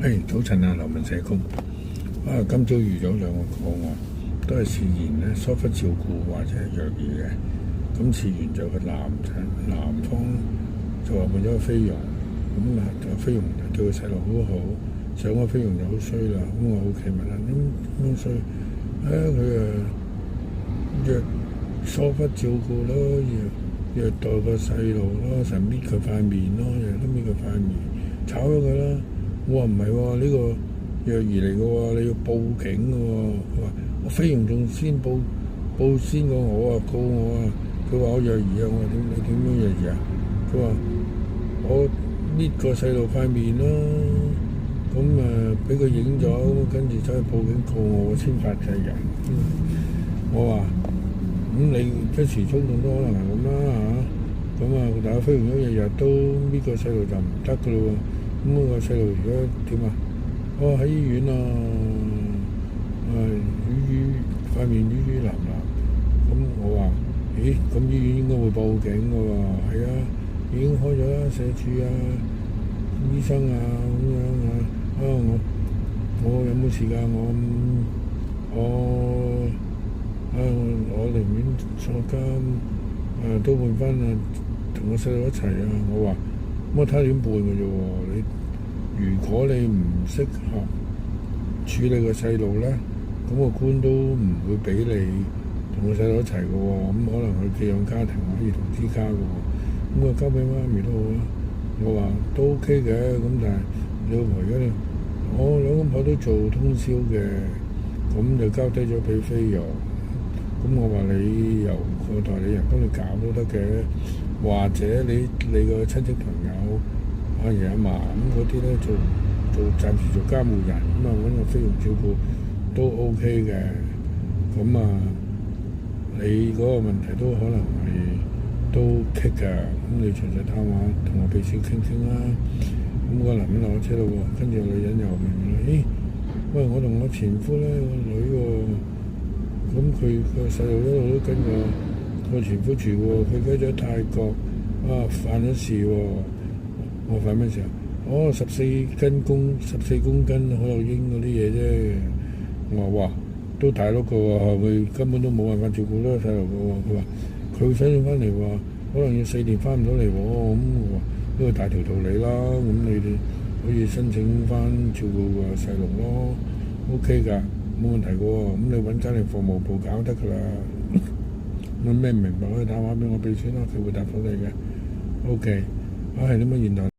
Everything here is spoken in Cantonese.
早晨啊，劉文社工。今朝遇咗兩個個案，都係涉嫌咧疏忽照顧或者係虐兒嘅。咁事緣就個男方就話換咗個菲傭，咁菲傭就對個細路好好，上個菲傭就好衰啦。咁我好奇問啦，點衰？佢疏忽照顧咯，虐待個細路咯，成搣佢塊面咯，日日都搣佢塊面，炒咗佢啦。我話唔係喎，呢個虐兒嚟嘅喎，你要報警嘅喎。佢話我菲傭仲先報先過我啊，告我啊。佢話我虐兒啊，我話你點樣虐兒啊？佢話我搣個細路塊面咯，咁俾佢影咗，跟住走去報警告我先發制人。我話你一時衝動都可能係咁啦嚇，但係菲傭日日都搣個細路就唔得嘅咯喎。咁個細路而家點啊？喺醫院啊，塊面淤藍藍。咁我話：咦，咁醫院應該會報警嘅喎。係啊，已經開咗啦，社署啊、醫生啊咁樣啊。我有冇時間？我寧願坐監，都換翻同個細路一齊啊！我話咁睇點判嘅啫喎。如果你唔適合處理個細路咧，咁個官都唔會俾你同個細路一齊嘅喎。咁可能佢寄養家庭可以同之家嘅喎。咁啊交俾媽咪都好啦。我話都 OK 嘅，咁但係你老婆而家我兩公婆都做通宵嘅，咁就交低咗俾菲傭。咁我話你由個代理人幫你搞都得嘅，或者你個親戚朋友阿爺阿嫲咁嗰啲咧做暫時做監護人，咁揾個菲傭照顧都 OK 嘅。咁你嗰個問題都可能係都棘㗎，咁你詳細探下同我秘書傾傾啦。咁個男人落咗車咯喎，跟住個女人又問啦：喂，我同我前夫咧個女喎。咁佢個細路一路都跟個前夫住喎，佢而家喺泰國犯咗事喎。我犯咩事啊？14公斤可樂英嗰啲嘢啫。我話哇，都大碌個喎，佢根本都冇辦法照顧到個細路個喎。佢話佢想要翻嚟喎，可能要4年翻唔到嚟喎。咁我話呢個大條道理啦，咁你哋可以申請翻照顧個細路咯 ，OK 㗎。冇問題嘅喎，咁你揾家庭服務部搞得㗎啦。有咩唔明白可以打電話俾我秘書啦，佢會答到你嘅。OK，係點解現代？